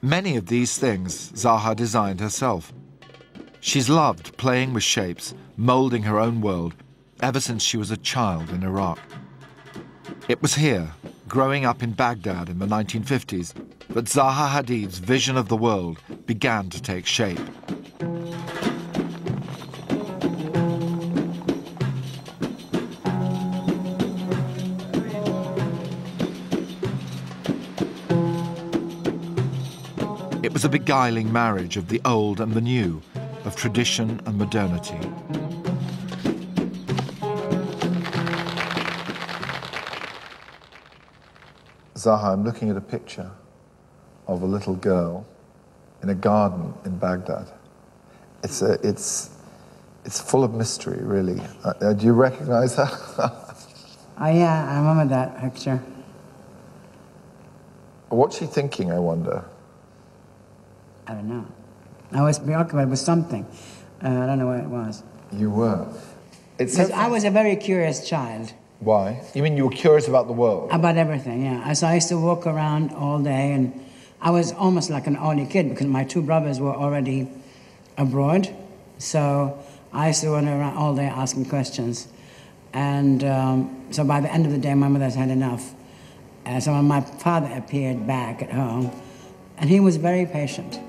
Many of these things Zaha designed herself. She's loved playing with shapes, moulding her own world, ever since she was a child in Iraq. It was here, growing up in Baghdad in the 1950s, that Zaha Hadid's vision of the world began to take shape. It was a beguiling marriage of the old and the new, of tradition and modernity. Zaha, I'm looking at a picture of a little girl in a garden in Baghdad. It's full of mystery, really. Do you recognize that? Oh yeah, I remember that picture. What's she thinking, I wonder? I don't know. I was preoccupied with something. I don't know what it was. You were. I was a very curious child. Why? You mean you were curious about the world? About everything, yeah. So I used to walk around all day, and I was almost like an only kid because my two brothers were already abroad. So I used to run around all day asking questions. And so by the end of the day, my mother's had enough. So when my father appeared back at home, and he was very patient.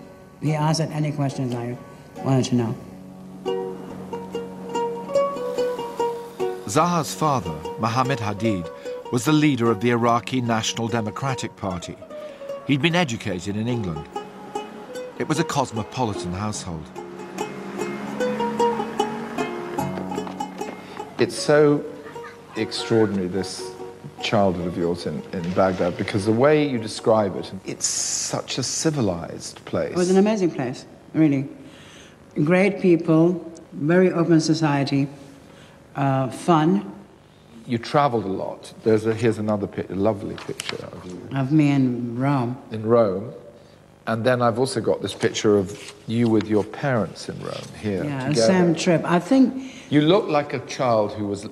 He answered any questions I wanted to know. Zaha's father, Mohammed Hadid, was the leader of the Iraqi National Democratic Party. He'd been educated in England. It was a cosmopolitan household. It's so extraordinary, this childhood of yours in Baghdad, because the way you describe it, it's such a civilized place. It was an amazing place, really. Great people, very open society, fun. You traveled a lot. Here's another lovely picture of you. Of me in Rome. In Rome. And then I've also got this picture of you with your parents in Rome, here, yeah, together. the same trip. I think... You look like a child who was